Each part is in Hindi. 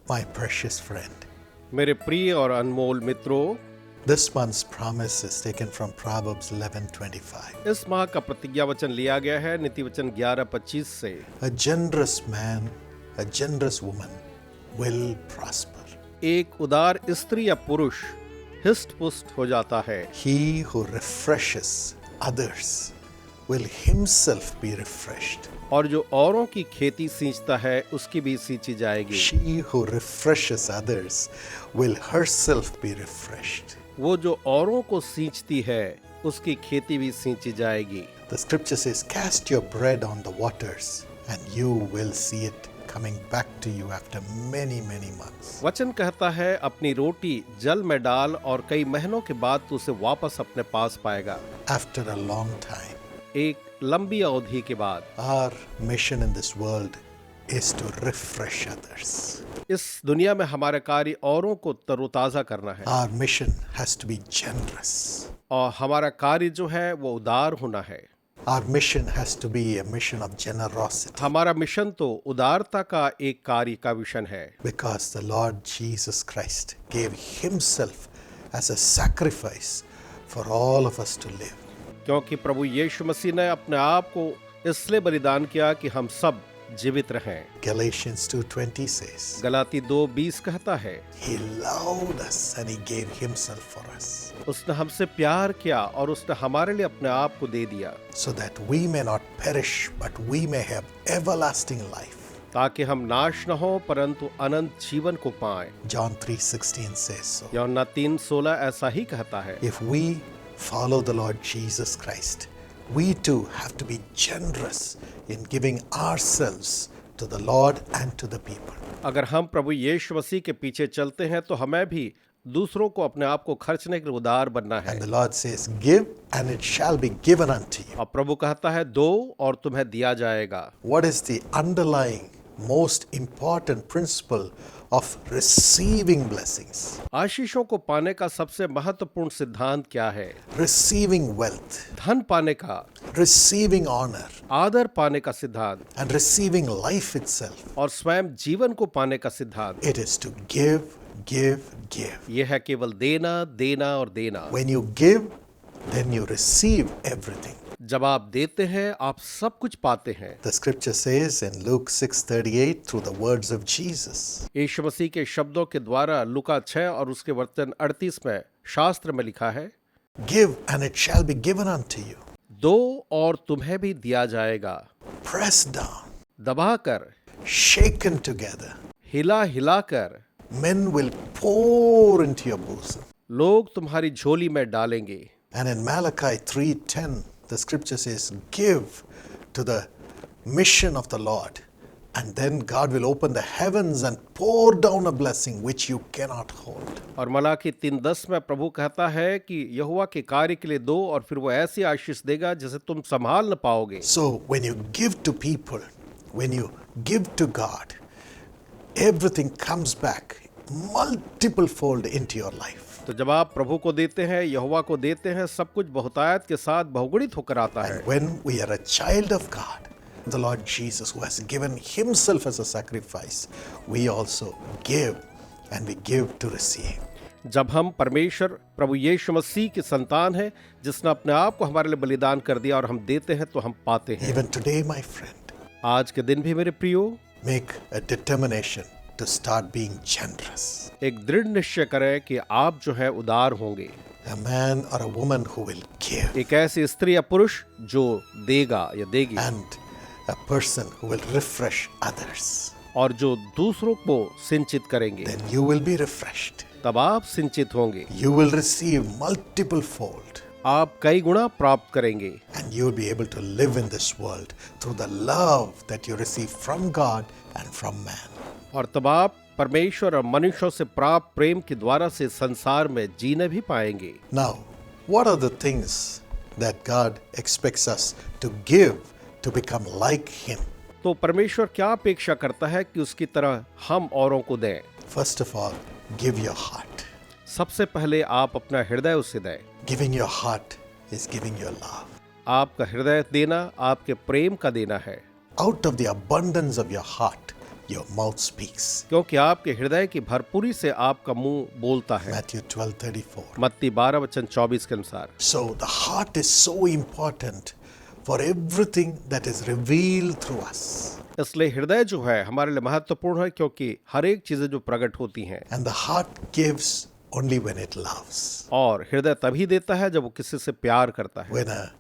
My precious friend, मेरे प्रिय और अनमोल मित्रों, this month's promise is taken from Proverbs 11:25. इस माह का प्रतिज्ञा वचन लिया गया है नीति वचन 11:25 से। A generous man, a generous woman will prosper. एक उदार स्त्री या पुरुष हिस्ट पुष्ट हो जाता है। He who refreshes others will himself be refreshed. और जो औरों की खेती सींचता है उसकी भी सींची जाएगी। She who refreshes others will herself be refreshed. वो जो औरों को सींचती है उसकी खेती भी सींची जाएगी। The scripture says, cast your bread on the waters and you will see it coming back to you after many, many months. वचन कहता है अपनी रोटी जल में डाल और कई महीनों के बाद तू उसे वापस अपने पास पाएगा। After a long time, एक लंबी अवधि के बाद। our mission in this world is to refresh others. इस दुनिया में हमारा कार्य औरों को तरोताजा करना है Our mission has to be generous. और हमारा कार्य जो है वो उदार होना है। Our mission has to be a mission of generosity. हमारा मिशन तो उदारता का एक कार्य का मिशन है, Because the Lord Jesus Christ gave himself as a sacrifice for all of us to live. क्योंकि प्रभु यीशु मसीह ने अपने आप को इसलिए बलिदान किया कि हम सब जीवित रहें। Galatians 2:20 says, गलाती 2:20 कहता है, He loved us and He gave Himself for us, उसने हमसे प्यार किया और उसने हमारे लिए अपने आप को दे दिया, so that we may not perish, but we may have everlasting life. ताकि हम नाश न हो परंतु अनंत जीवन को पाएं। John 3:16 says so. यूहन्ना 3:16 ऐसा ही कहता है। If we follow the Lord Jesus Christ, we too have to be generous in giving ourselves to the Lord and to the people. अगर हम प्रभु यीशु मसीह के पीछे चलते हैं तो हमें भी दूसरों को अपने आप को खर्चने के लिए उदार बनना है। And the Lord says, give and it shall be given unto you. और प्रभु कहता है दो और तुम्हें दिया जाएगा। What is the underlying most important principle of receiving blessings? आशीषों को पाने का सबसे महत्वपूर्ण सिद्धांत क्या है? Receiving wealth, धन पाने का, receiving honor, आदर पाने का सिद्धांत and receiving life itself. और स्वयं जीवन को पाने का सिद्धांत। It is to give, give, give. यह है केवल देना, देना और देना। When you give, then you receive everything. जब आप देते हैं आप सब कुछ पाते हैं। The scripture says in Luke 6:38 through the words of Jesus, यीशु मसीह के शब्दों के द्वारा लूका 6 और उसके वचन 38 में शास्त्र में लिखा है, give and it shall be given unto you. दो और तुम्हें भी दिया जाएगा, Pressed down, दबाकर, shaken together, हिला हिलाकर men will pour into your bosom. लोग तुम्हारी झोली में डालेंगे। And in Malachi 3:10, the scripture says, give to the mission of the Lord, and then God will open the heavens and pour down a blessing which you cannot hold. और मलाकी 3:10 में प्रभु कहता है कि यहोवा के कार्य के लिए दो और फिर वो ऐसी आशीष देगा जिसे तुम संभाल न पाओगे। So when you give to people, when you give to God, everything comes back multiple fold into your life. तो जब आप प्रभु को देते हैं, यहोवा को देते हैं, सब कुछ बहुतायत के साथ बहुगुणित होकर आता है। And when we are a child of God, the Lord Jesus, who has given himself as a sacrifice, we also give, and we give to receive. जब हम परमेश्वर प्रभु यीशु मसीह की संतान हैं, जिसने अपने आप को हमारे लिए बलिदान कर दिया और हम देते हैं तो हम पाते हैं। Even today, my friend, आज के दिन भी मेरे प्रियो make a determination to start being generous. एक दृढ़ निश्चय करें कि आप जो है उदार होंगे। A man or a woman who will give, एक ऐसी स्त्री या पुरुष जो देगा या देगी and a person who will refresh others. और जो दूसरों को सिंचित करेंगे, Then you will be refreshed. तब आप सिंचित होंगे, You will receive multiple fold, आप कई गुना प्राप्त करेंगे and you will be able to live in this world through the love that you receive from God and from man. और तब आप परमेश्वर और मनुष्यों से प्राप्त प्रेम के द्वारा से संसार में जीने भी पाएंगे। Now, what are the things that God expects us to give to become like Him? तो परमेश्वर क्या अपेक्षा करता है कि उसकी तरह हम औरों को दें? First of all, give your heart. सबसे पहले आप अपना हृदय उसे दें। Giving your heart is giving your love. आपका हृदय देना आपके प्रेम का देना है। Out of the abundance of your heart, your mouth speaks. क्योंकि आपके हृदय की भरपूरी से आपका मुंह बोलता है। Matthew 12:34. मत्ती 12:24 के अनुसार। So the heart is so important for everything that is revealed through us. इसलिए हृदय जो है हमारे लिए महत्वपूर्ण है, क्योंकि हर एक चीजें जो प्रकट होती हैं। And the heart gives only when it loves. और हृदय तभी देता है जब वो किसी से प्यार करता है। When a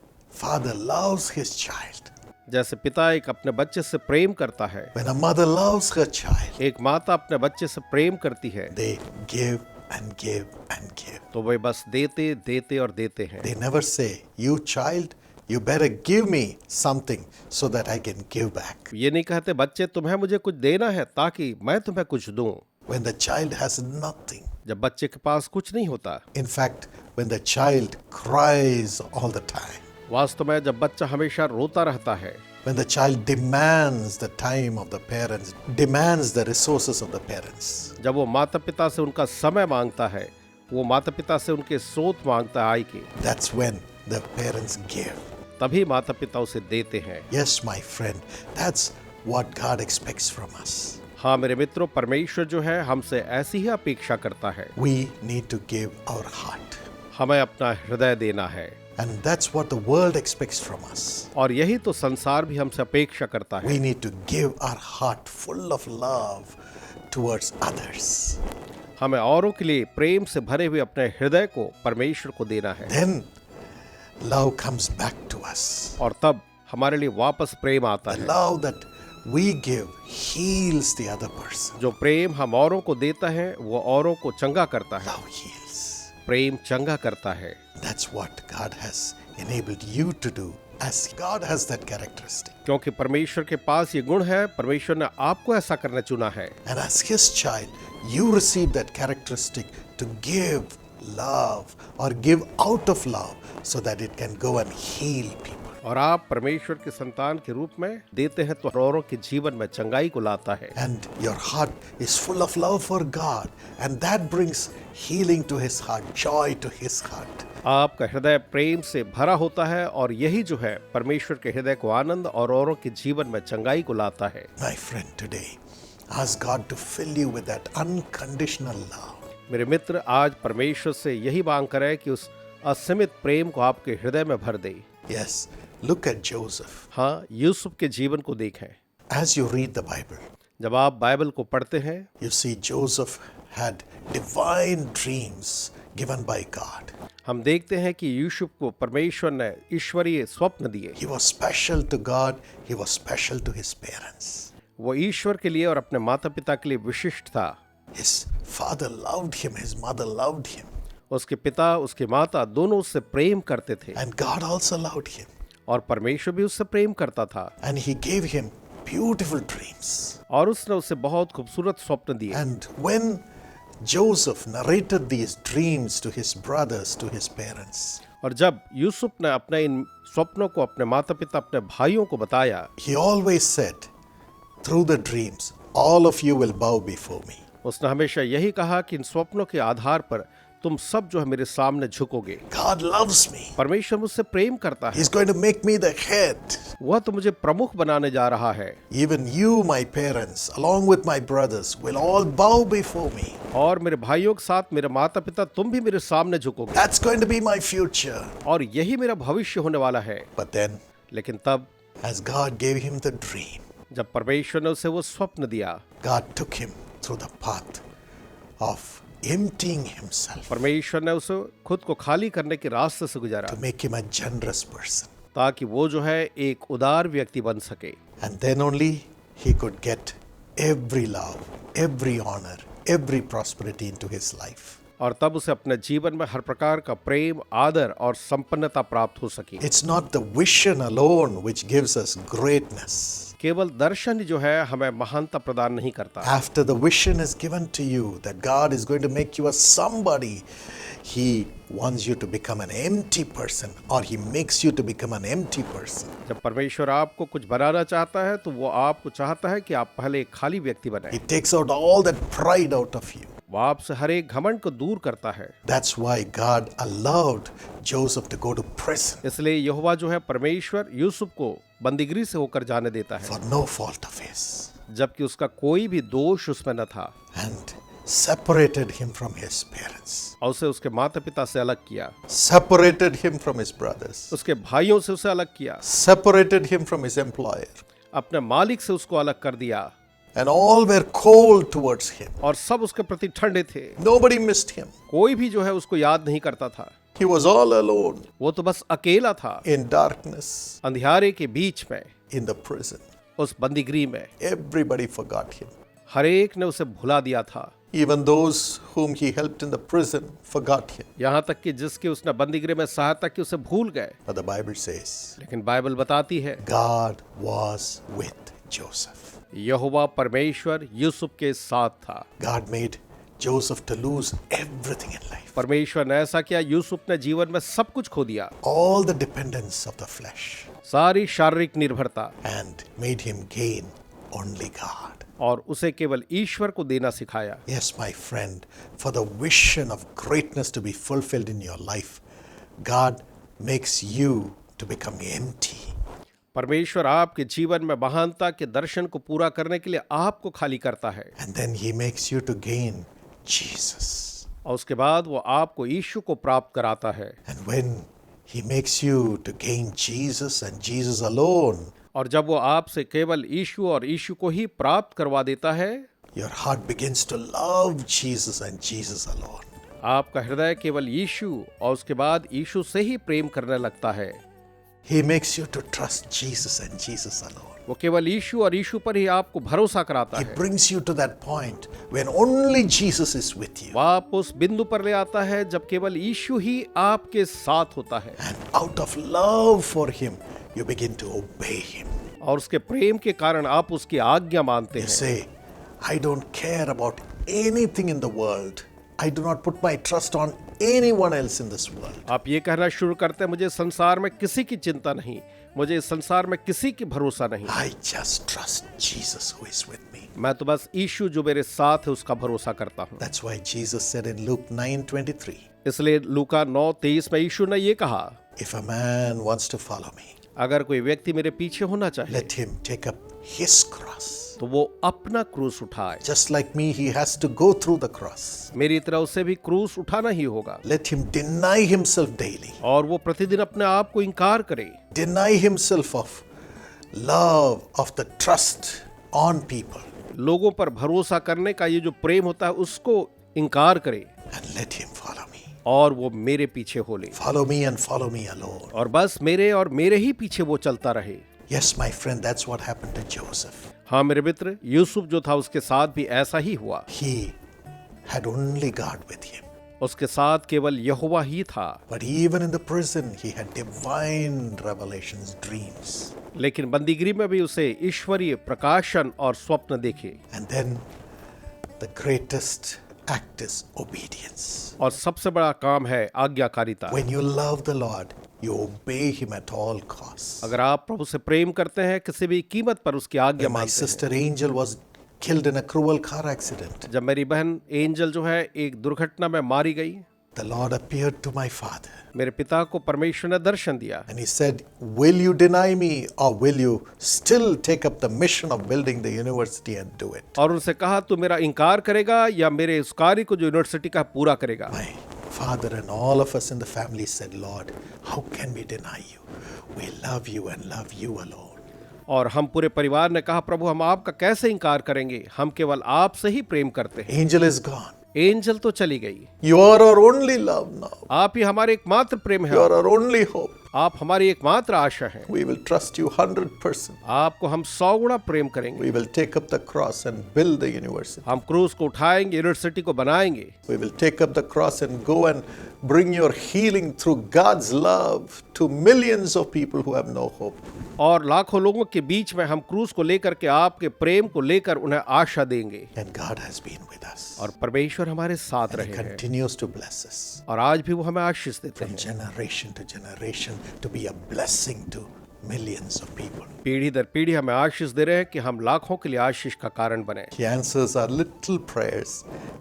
father loves his child, जैसे पिता एक अपने बच्चे से प्रेम करता है, when a mother loves her child, एक माता अपने बच्चे से प्रेम करती है, they give and give and give. तो वे बस देते देते और देते हैं। They never say, you child, you better give me something so that I can give back. ये नहीं कहते बच्चे तुम्हें मुझे कुछ देना है ताकि मैं तुम्हें कुछ दूं। When the child has nothing. जब बच्चे के पास कुछ नहीं होता। In fact, when the child cries all the time. वास्तव में जब बच्चा हमेशा रोता रहता है, When the child demands the time of the parents, demands the resources of the parents. जब वो माता पिता से उनका समय मांगता है, वो माता पिता से उनके स्रोत मांगता है आय के, That's when the parents give. तभी माता पिता उसे देते हैं। Yes, my friend, that's what God expects from us. हाँ मेरे मित्रों, परमेश्वर जो है हमसे ऐसी ही अपेक्षा करता है। We need to give our heart. हमें अपना हृदय देना है। And that's what the world expects from us. और यही तो संसार भी हमसे अपेक्षा करता है। We need to give our heart full of love towards others. हमें औरों के लिए प्रेम से भरे हुए अपने हृदय को परमेश्वर को देना है। Then love comes back to us. और तब हमारे लिए वापस प्रेम आता The है। love that we give heals the other person. जो प्रेम हम औरों को देता है वो औरों को चंगा करता है। Love heals. प्रेम चंगा करता है। That's what God has enabled you to do, as God has that characteristic. क्योंकि परमेश्वर के पास ये गुण है, परमेश्वर ने आपको ऐसा करने चुना है। And as His child, you receive that characteristic to give love or give out of love so that it can go and heal people. और आप परमेश्वर के संतान के रूप में देते हैं तो औरों के जीवन में चंगाई को लाता है। And your heart is full of love for God, and that brings healing to His heart, joy to His heart. आपका हृदय प्रेम से भरा होता है और यही जो है परमेश्वर के हृदय को आनंद और औरों के जीवन में चंगाई को लाता है। My friend, today, ask God to fill you with that unconditional love. मेरे मित्र, आज परमेश्वर से यही मांग करें कि उस असीमित प्रेम को आपके हृदय में भर दे। Yes, look at Joseph. हाँ, यूसुफ के जीवन को देखें। As you read the Bible, जब आप बाइबल को पढ़ते हैं, you see Joseph had divine dreams given by God. हम देखते हैं कि यूसुफ को परमेश्वर ने ईश्वरीय स्वप्न दिए। He was special to God, he was special to his parents. वो ईश्वर के लिए और अपने माता पिता के लिए विशिष्ट था। His father loved him, his mother loved him, उसके पिता उसके माता दोनों उससे प्रेम करते थे and God also loved him. और परमेश्वर भी उससे प्रेम करता था। And he gave him beautiful dreams. और उसने उसे बहुत खूबसूरत स्वप्न दिए। And when Joseph narrated these dreams to his brothers, to his parents, और जब यूसुफ ने अपने इन स्वप्नों को अपने माता पिता अपने भाइयों को बताया, he always said, through the dreams, all of you will bow before me. उसने हमेशा यही कहा कि इन स्वप्नों के आधार पर तुम सब जो है मेरे सामने झुकोगे। God loves me. परमेश्वर मुझसे प्रेम करता है। He's going to make me the head. वह तो मुझे प्रमुख बनाने जा रहा है। Even you, my parents, along with my brothers, will all bow before me. और मेरे भाइयों के साथ मेरे माता पिता तुम भी मेरे सामने झुकोगे। That's going to be my future. और यही मेरा भविष्य होने वाला है। But then, लेकिन तब as God gave him the dream, जब परमेश्वर ने उसे वो स्वप्न दिया, God took him through the path of emptying himself परमेश्वर ने उसे खुद को खाली करने के रास्ते से गुजारा to make him a generous person. ताकि वो जो है एक उदार व्यक्ति बन सके। And then only he could get every love, every honor, every prosperity into his life. और तब उसे अपने जीवन में हर प्रकार का प्रेम, आदर और संपन्नता प्राप्त हो सकी। It's not the vision alone which gives us greatness. केवल दर्शन जो है हमें महानता प्रदान नहीं करता। After the vision is given to you that God is going to make you a somebody, He wants you to become an empty person, or He makes you to become an empty person. जब परमेश्वर आपको कुछ बनाना चाहता है तो वो आपको चाहता है कि आप पहले एक खाली व्यक्ति बने। He takes out all that pride out of you. वो आपसे हर एक घमंड को दूर करता है। That's why God allowed Joseph to go to prison इसलिए यहोवा जो है परमेश्वर यूसुफ को बंदीगृह से होकर जाने देता है for no fault of his. जबकि उसका कोई भी दोष उसमें न था, and separated him from his parents, और उसे उसके माता पिता से अलग किया, separated him from his brothers, उसके भाइयों से उसे अलग किया, separated him from his employer, अपने मालिक से उसको अलग कर दिया, and all were cold towards him. और सब उसके प्रति ठंडे थे। Nobody missed him. कोई भी जो है उसको याद नहीं करता था। He was all alone वो तो बस अकेला था, in darkness, अंधियारे के बीच में, in the prison. उस बंदीगृह में। Everybody forgot him. हर एक ने उसे भुला दिया था, Even those whom he helped in the prison forgot him. यहाँ तक कि जिसकी उसने बंदीगृह में सहायता की उसे भूल गए। But the Bible says लेकिन बाइबल बताती है God was with Joseph. यहोवा परमेश्वर यूसुफ के साथ था। God made Joseph to lose everything in life. परमेश्वर ने ऐसा किया, यूसुफ ने जीवन में सब कुछ खो दिया, All the dependence of the flesh, सारी शारीरिक निर्भरता, and made him gain only God. और उसे केवल ईश्वर को देना सिखाया। Yes, my friend, for the vision of greatness to be fulfilled in your life, God makes you to become empty. परमेश्वर आपके जीवन में महानता के दर्शन को पूरा करने के लिए आपको खाली करता है, And then he makes you to gain Jesus. और उसके बाद वो आपको यीशु को प्राप्त कराता है। And when he makes you to gain Jesus and Jesus alone, और जब वो आपसे केवल यीशु और यीशु को ही प्राप्त करवा देता है, your heart begins to love Jesus and Jesus alone. आपका हृदय केवल यीशु और उसके बाद यीशु से ही प्रेम करने लगता है। He makes you to trust Jesus and Jesus alone. वो केवल यीशु और यीशु पर ही आपको भरोसा कराता He है। brings you to that point when only Jesus is with you. वो आप उस बिंदु पर ले आता है जब केवल यीशु ही आपके साथ होता है, And out of love for him, you begin to obey him. और उसके प्रेम के कारण आप उसकी आज्ञा मानते You हैं। say, I don't care about anything in the world. I do not put my trust on anyone else in this world. आप ये कहना शुरू करते हैं, मुझे संसार में किसी की चिंता नहीं, मुझे इस संसार में किसी की भरोसा नहीं, I just trust Jesus who is with me. मैं तो बस यीशु जो मेरे साथ है उसका भरोसा करता हूँ। That's why Jesus said in Luke 9:23, इसलिए लूका 9:23 में यीशु ने ये कहा, if a man wants to follow me, अगर कोई व्यक्ति मेरे पीछे होना चाहे let him take up his cross. तो वो अपना क्रूस उठाए। Just like me, he has to go through the cross. मेरी तरह उसे भी क्रूस उठाना ही होगा, Let him deny himself daily. और वो प्रतिदिन अपने आप को इनकार करे, Deny himself of love, of the trust on people. लोगों पर भरोसा करने का ये जो प्रेम होता है उसको इनकार करे, And let him follow me. और वो मेरे पीछे हो ले, Follow me and follow me alone. और बस मेरे और मेरे ही पीछे वो चलता रहे। Yes, my friend, that's what happened to Joseph. हाँ मेरे मित्र, यूसुफ जो था उसके साथ भी ऐसा ही हुआ। He had only God with him. उसके साथ केवल यहोवा ही था, But even in the prison, he had divine revelations, dreams. लेकिन बंदीगृह में भी उसे ईश्वरीय प्रकाशन और स्वप्न देखे। And then the greatest act is obedience. और सबसे बड़ा काम है आज्ञाकारिता। When you love the Lord, you obey him at all costs. अगर आप प्रभु से प्रेम करते हैं, किसी भी कीमत पर उसकी आज्ञा When my मानते हैं। sister Angel was killed in a cruel car accident, जब मेरी बहन एंजल जो है एक दुर्घटना में मारी गई, the Lord appeared to my father मेरे पिता को परमेश्वर ने दर्शन दिया, and he said, will you deny me or will you still take up the mission of building the university and do it? और उनसे कहा, तू मेरा इनकार करेगा या मेरे उस कार्य को जो यूनिवर्सिटी का पूरा करेगा। My father and all of us in the family said, Lord, how can we deny you? We love you and love you alone. और हम पूरे परिवार ने कहा, प्रभु हम आपका कैसे इनकार करेंगे, हम केवल आपसे ही प्रेम करते हैं। Angel is gone. एंजल तो चली गई, You are our only love now. आप ही हमारे एकमात्र प्रेम You है, are our only hope. आप हमारी एकमात्र आशा हैं। We will trust you 100%. आपको हम 100 गुना प्रेम करेंगे। We will take up the cross and build the university. हम क्रूस को उठाएंगे, यूनिवर्सिटी को बनाएंगे। We will take up the cross and go and bring your healing through God's love to millions of people who have no hope. और लाखों लोगों के बीच में हम क्रूस को लेकर के आपके प्रेम को लेकर उन्हें आशा देंगे। And God has been with us. और परमेश्वर हमारे साथ And He रहे हैं, continues to bless us और आज भी वो हमें आशीष देते from हैं, generation to generation to be a blessing to millions of people. पीढ़ी दर पीढ़ी हमें आशीष दे रहे हैं कि हम लाखों के लिए आशीष का कारण बने। He answers our little prayers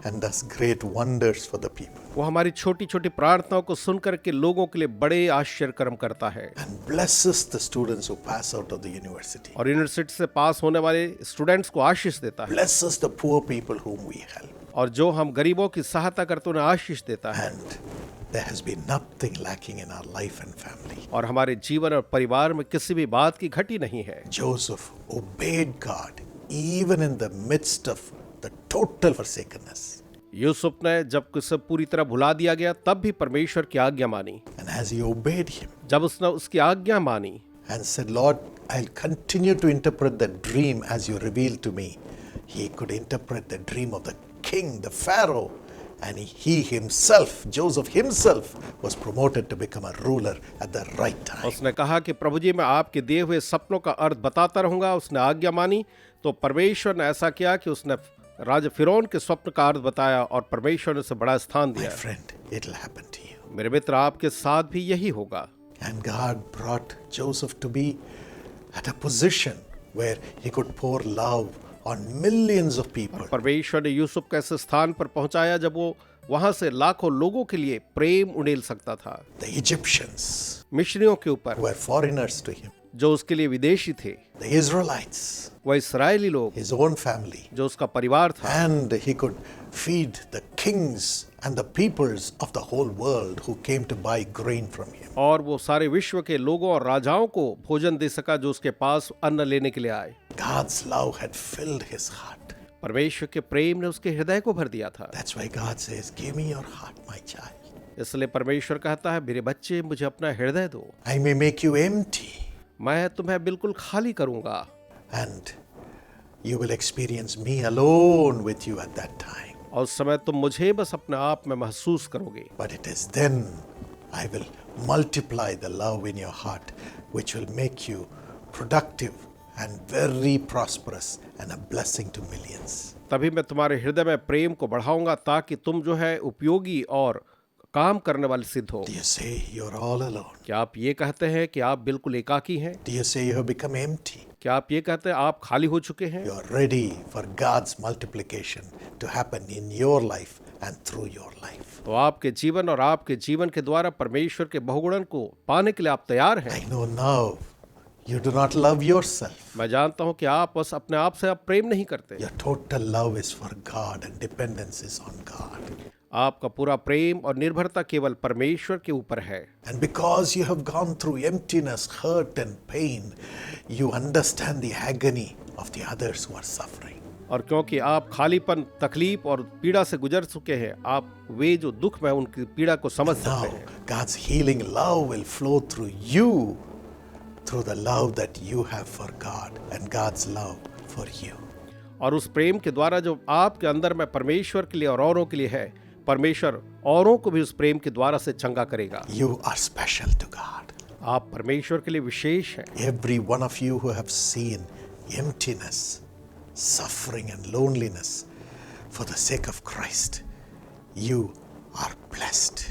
and does great wonders for the people. वो हमारी छोटी छोटी प्रार्थनाओं को सुनकर के लोगों के लिए बड़े आश्चर्य कर्म करता है And blesses the students who pass out of the university. और यूनिवर्सिटी से पास होने वाले स्टूडेंट्स को आशीष देता है Blesses the poor people whom we help. और जो हम गरीबों की सहायता करते उन्हें आशीष देता है। And there has been nothing lacking in our life and family. और हमारे जीवन और परिवार में किसी भी बात की घटी नहीं है। Joseph obeyed God even in the midst of the total forsakenness. Yusuf ने जब उसे पूरी तरह भुला दिया गया तब भी परमेश्वर की आज्ञा मानी। And as he obeyed him जब उसने उसकी आज्ञा मानी and said, Lord, I'll continue to interpret the dream as you revealed to me. He could interpret the dream of the king, the Pharaoh, and he himself, Joseph himself, was promoted to become a ruler at the right time. उसने कहा कि प्रभु जी मैं आपके दिए हुए सपनों का अर्थ बताता रहूंगा। उसने आज्ञा मानी तो परमेश्वर ने ऐसा किया कि उसने राजा फिरौन के स्वप्न का अर्थ बताया और परमेश्वर ने उसे बड़ा स्थान My दिया। friend, it'll happen to you. मेरे मित्र आपके साथ भी यही होगा। And God brought Joseph to be at a position where he could pour love on millions of people. परमेश्वर ने यूसुफ को ऐसे स्थान पर पहुंचाया जब वो वहां से लाखों लोगों के लिए प्रेम उड़ेल सकता था। The Egyptians मिस्रियों के ऊपर were foreigners to him. जो उसके लिए विदेशी थे, The Israelites, वह इस्राएली लोग his own family. जो उसका परिवार था, And he could feed the kings and the peoples of the whole world who came to buy grain from him. और वो सारे विश्व के लोगों और राजाओं को भोजन दे सका जो उसके पास अन्न लेने के लिए आए। God's love had filled his heart. परमेश्वर के प्रेम ने उसके हृदय को भर दिया था। That's why God says, give me your heart, my child. इसलिए परमेश्वर कहता है मेरे बच्चे मुझे अपना हृदय दो, I may make you empty मैं तुम्हें बिल्कुल खाली करूंगा and you will experience me alone with you at that time. और उस समय तुम मुझे बस अपने आप में महसूस करोगे। But it is then I will multiply the love in your heart, which will make you productive and very prosperous and a blessing to millions. तभी मैं तुम्हारे हृदय में प्रेम को बढ़ाऊंगा ताकि तुम जो है उपयोगी और काम करने वाले सिद्ध हो। Do you say you're all alone? क्या आप ये कहते हैं कि आप बिल्कुल एकाकी हैं? Do you say you have become empty? क्या आप ये कहते हैं आप खाली हो चुके हैं? You're ready for God's multiplication to happen in your life and through your life. तो आपके जीवन और आपके जीवन के द्वारा परमेश्वर के बहुगुणन को पाने के लिए आप तैयार हैं। I know now you do not love yourself. मैं जानता हूं कि आप बस अपने आप से आप प्रेम नहीं करते। Your total love is for God and dependence is on God. आपका पूरा प्रेम और निर्भरता केवल परमेश्वर के ऊपर है। And because you have gone through emptiness, hurt and pain, you understand the agony of the others who are suffering. और क्योंकि आप खालीपन, तकलीफ और पीड़ा से गुजर चुके हैं, आप वे जो दुख में उनकी पीड़ा को समझ सकते Now, हैं। God's healing love will flow through you, through the love that you have for God and God's love for you. और उस प्रेम के द्वारा जो आपके अंदर में परमेश्वर के लिए और औरों के लिए है, परमेश्वर औरों को भी उस प्रेम के द्वारा से चंगा करेगा। You are special to God. आप परमेश्वर के लिए विशेष हैं। Every one of you who have seen emptiness, suffering and loneliness for the sake of Christ, you are blessed.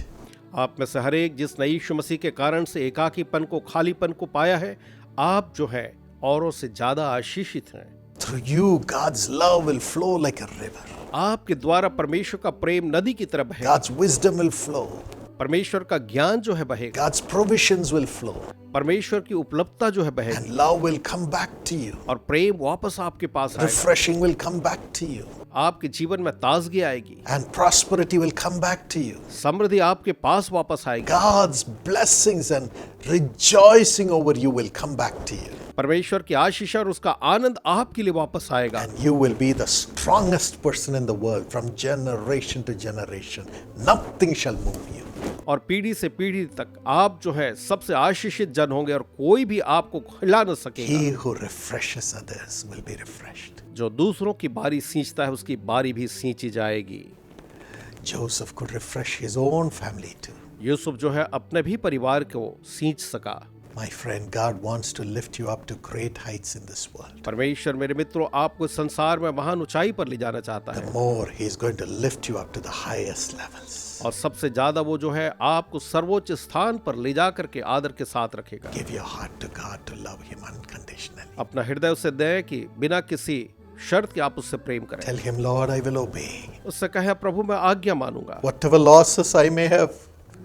आप में से हर एक जिसने यीशु मसीह के कारण से एकाकीपन को, खालीपन को पाया है, आप जो है औरों से ज्यादा आशीषित हैं। Through you, God's love will flow like a river. आपके द्वारा परमेश्वर का प्रेम नदी की तरह बहेगा। God's wisdom will flow. परमेश्वर का ज्ञान जो है बहेगा। God's provisions will flow. परमेश्वर की उपलब्धता जो है बहेगी। And love will come back to you. और प्रेम वापस आपके पास आएगा। Refreshing will come back to you. आपके जीवन में ताजगी आएगी। And prosperity will come back to you. समृद्धि आपके पास वापस आएगी। God's blessings and rejoicing over you will come back to you. परमेश्वर की आशीष और उसका आनंद आपके लिए वापस आएगा। And you will be the strongest person in the world from generation to generation. Nothing shall move you. और पीढ़ी से पीढ़ी तक आप जो है सबसे आशीषित जन होंगे और कोई भी आपको हिला न सकेगा। He who refreshes others will be refreshed. जो दूसरों की बारी सींचता है उसकी बारी भी सींची जाएगी। Joseph could refresh his own family too. Yusuf जो है अपने भी परिवार को सींच सका। My friend, God wants to lift you up to great heights in this world. परमेश्वर मेरे मित्रों आपको इस संसार में महान ऊंचाई पर ले जाना चाहता The है, more He's going to lift you up to the highest levels. और सबसे ज्यादा वो जो है आपको सर्वोच्च स्थान पर ले जा करके आदर के साथ रखेगा। Give your heart to God to love Him unconditionally. अपना हृदय उसे दें कि बिना किसी शर्त के आप उससे प्रेम करें। Tell Him, Lord, I will obey. उससे कहे प्रभु मैं आज्ञा मानूंगा, Whatever losses I may have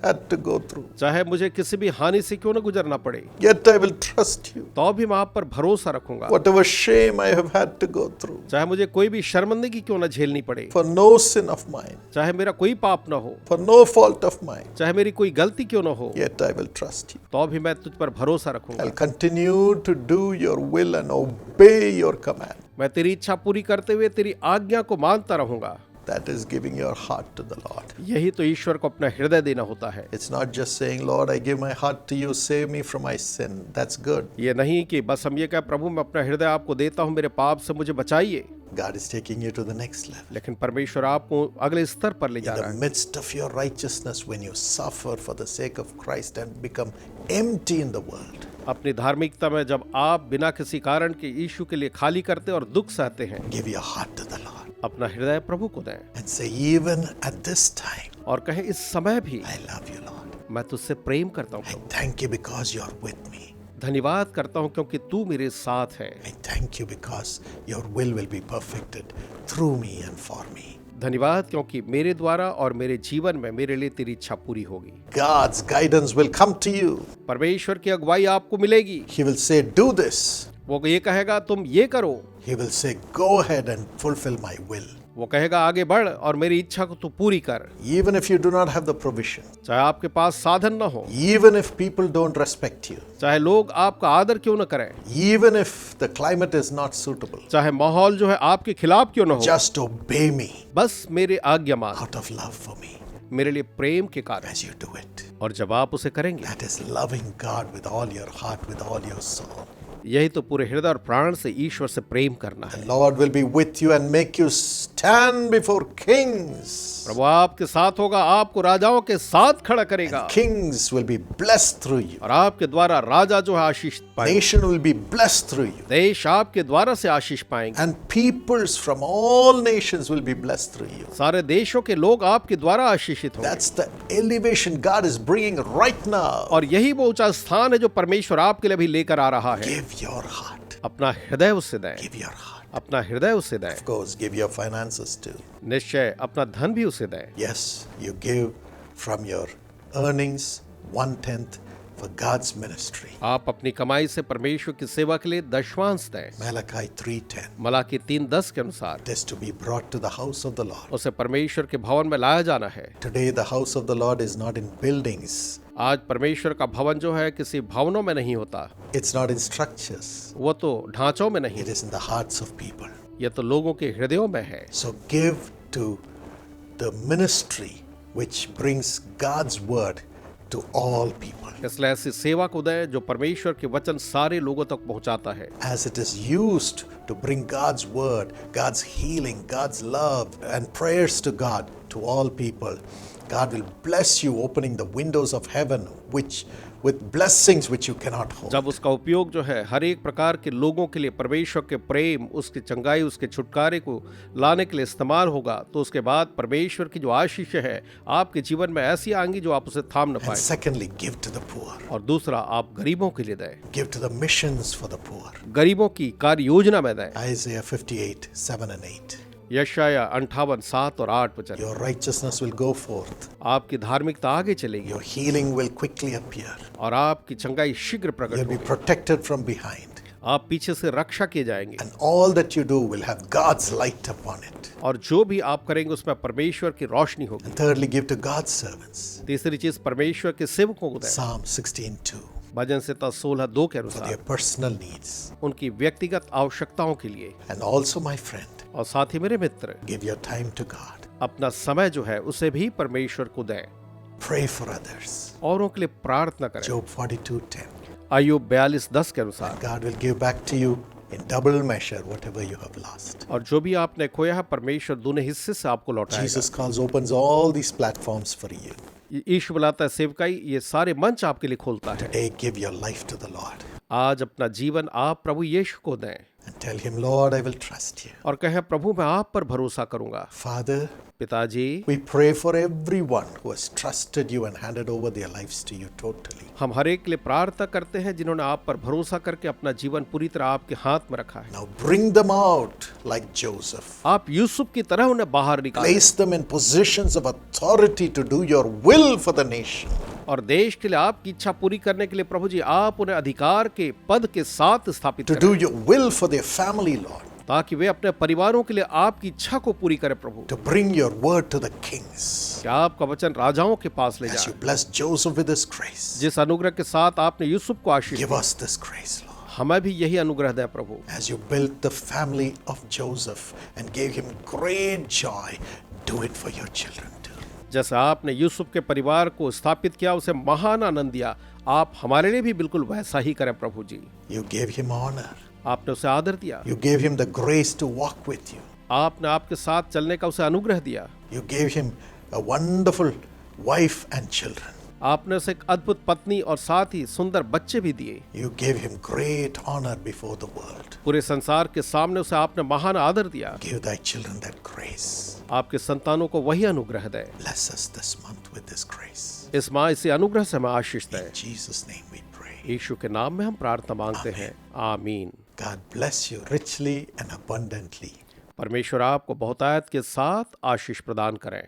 had to go through, चाहे मुझे किसी भी हानि से क्यों न गुजरना पड़े, yet I will trust You. तो भी मैं आप पर भरोसा रखूंगा। Whatever shame I have had to go through, चाहे मुझे कोई भी शर्मिंदगी क्यों न झेलनी पड़े, for no sin of mine, चाहे मेरा कोई पाप न हो, for no fault of mine, चाहे मेरी कोई गलती क्यों न हो, yet I will trust You. तो भी मैं तुझ पर भरोसा रखूंगा। I'll continue to do Your will and obey Your command. मैं तेरी इच्छा पूरी करते हुए तेरी आज्ञा को मानता रहूंगा। That is giving your heart to the Lord. यही तो ईश्वर को अपना हृदय देना होता है। It's not just saying, Lord, I give my heart to You, save me from my sin. That's good. ये नहीं कि बस हम ये कहें प्रभु मैं अपना हृदय आपको देता हूँ, मेरे पाप से मुझे बचाइए, God is taking you to the next level. लेकिन परमेश्वर आपको अगले स्तर पर ले जा In रहा the है। midst of your righteousness, when you suffer for the sake of Christ and become empty in the world, अपनी धार्मिकता में जब आप बिना किसी कारण के यीशु के लिए खाली करते और दुख सहते हैं, give your heart to the Lord अपना हृदय प्रभु को दें and say, even at this time, और कहें इस समय भी I love You, Lord. मैं तुझसे प्रेम करता हूँ I Prabhu, thank You because You are with me. धन्यवाद करता हूँ क्योंकि तू मेरे साथ है, I thank You because Your will be perfected through me and for me. धन्यवाद क्योंकि मेरे द्वारा और मेरे जीवन में मेरे लिए तेरी इच्छा पूरी होगी। God's guidance will come to you. परमेश्वर की अगुवाई आपको मिलेगी। He will say, do this. वो ये कहेगा तुम ये करो, He will say, go ahead and fulfill my will. वो कहेगा आगे बढ़ और मेरी इच्छा को तू पूरी कर। Even if you do not have the provision, चाहे आपके पास साधन न हो, even if people don't respect you, चाहे लोग आपका आदर क्यों न करें, even if the climate is not suitable, चाहे माहौल जो है आपके खिलाफ क्यों न हो, just obey me बस मेरे आज्ञा मान, out of love for me मेरे लिए प्रेम के कारण। as you do it. और जब आप उसे करेंगे, That is loving God with all your heart, with all your soul. यही तो पूरे हृदय और प्राण से ईश्वर से प्रेम करना है। The Lord will be with you and make you stand before kings. प्रभु आपके साथ होगा, आपको राजाओं के साथ खड़ा करेगा, Kings will be blessed through you. और आपके द्वारा राजा जो है आशीष पाएंगे, Nation will be blessed through you. देश आपके द्वारा से आशीष पाएंगे, And peoples from all nations will be blessed through you. सारे देशों के लोग आपके द्वारा आशीषित होंगे। That's the elevation God is bringing right now. और यही वो ऊंचा स्थान है जो परमेश्वर आपके लिए भी लेकर आ रहा है। Give your heart. अपना हृदय उससे दें, Give your heart. अपना हृदय उससे दें, Of course, give your finances too. निश्चय अपना धन भी उसे दें। Yes, you give from your earnings 1/10 for God's ministry. आप अपनी कमाई से परमेश्वर की सेवा के लिए दशवांश दें। Malachi 3:10. मलाकी 3:10 के अनुसार It is to be brought to the house of the Lord. उसे परमेश्वर के भवन में लाया जाना है। Today, the house of the Lord is not in buildings. आज परमेश्वर का भवन जो है किसी भवनों में नहीं होता, It's not in structures. वो तो ढांचों में नहीं, It is in the hearts of people. ये तो लोगों के हृदयों में है। So give to the ministry which brings God's word to all people. इसलिए ऐसी सेवा को दें जो परमेश्वर के वचन सारे लोगों तक पहुंचाता है। As it is used to bring God's word, God's healing, God's love, and prayers to God to all people, God will bless you, opening the windows of heaven, with blessings which you cannot hold. जब उसका उपयोग जो है हर एक प्रकार के लोगों के लिए परमेश्वर के प्रेम, उसकी चंगाई, उसके छुटकारे को लाने के लिए इस्तेमाल होगा, तो उसके बाद परमेश्वर की जो आशीष है आपके जीवन में ऐसी आएंगी जो आप उसे थाम न And पाए। secondly, give to the poor. और दूसरा, आप गरीबों के लिए दें, Give to the missions for the poor. गरीबों की कार्य योजना में दें। Isaiah 58:7-8. यशाया 58:7 और 8 वचन। Your righteousness will go forth. आपकी धार्मिकता आगे चलेगी Your healing will quickly appear. और आपकी चंगाई शीघ्र प्रकट You'll be होगी। protected from behind. आप पीछे से रक्षा किए जाएंगे And all that you do will have God's light upon it. और जो भी आप करेंगे उसमें परमेश्वर की रोशनी होगी। And thirdly, give to God's servants. तीसरी चीज परमेश्वर के सेवकों को दें। Psalm 16:2. भजन संहिता 16:2 के For अनुसार their personal needs. उनकी व्यक्तिगत आवश्यकताओं के लिए। And also, my friend, और साथ ही मेरे मित्र, give your time to God. अपना समय जो है उसे भी परमेश्वर को दें, Pray for others. औरों के लिए प्रार्थना करें। Job 42:10. अय्यूब 42:10 के अनुसार। God will give back to you in double measure whatever you have lost. और जो भी आपने खोया है परमेश्वर दूने हिस्से से आपको लौटाएगा। Jesus calls opens all these platforms for you. यीशु बुलाता है सेवकाई, ये सारे मंच आपके लिए खोलता है। Today, give your life to the Lord आज अपना जीवन आप प्रभु यीशु को दें and tell Him, Lord, I will trust you. और कहें, प्रभु मैं आप पर भरोसा करूंगा। Father, पिताजी, we pray for everyone who has trusted you and handed over their lives to you totally. हम हर एक के लिए प्रार्थना करते हैं जिन्होंने आप पर भरोसा करके अपना जीवन पूरी तरह आपके हाथ में रखा है। Now bring them out like Joseph. आप यूसुफ की तरह उन्हें बाहर निकालें Place them in positions of authority to do your will for the nation. और देश के लिए आपकी इच्छा पूरी करने के लिए प्रभु जी आप उन्हें अधिकार के पद के साथ स्थापित To करें, do your will for their family, Lord. ताकि वे अपने परिवारों के लिए आपकी इच्छा को पूरी करें प्रभु। To bring your word to the kings. कि आपका वचन राजाओं के पास ले As you जाए। blessed Joseph with this grace, जिस अनुग्रह के साथ आपने यूसुफ को आशीष give the, us this grace, Lord. हमें भी यही अनुग्रह दें प्रभु। As you built the family of Joseph and gave him great joy, do it for your children too. जैसे आपने यूसुफ के परिवार को स्थापित किया, उसे महान आनंद दिया, आप हमारे लिए भी बिल्कुल वैसा ही करें प्रभु जी। You gave him honor. आपने उसे आदर दिया, You gave him the grace to walk with you. आपने आपके साथ चलने का उसे अनुग्रह दिया, You gave him a wonderful wife and children. आपने उसे एक अद्भुत पत्नी और साथ ही सुंदर बच्चे भी दिए। You gave him great honor before the world. पूरे संसार के सामने उसे आपने महान आदर दिया। Give thy children that grace. आपके संतानों को वही अनुग्रह दे। Bless us this month with this grace. इस माह इसी अनुग्रह से हमें आशीष दे। In Jesus' name we pray. यीशु के नाम में हम प्रार्थना मांगते हैं, आमीन। God bless you richly and abundantly. परमेश्वर आपको बहुतायत के साथ आशीष प्रदान करें।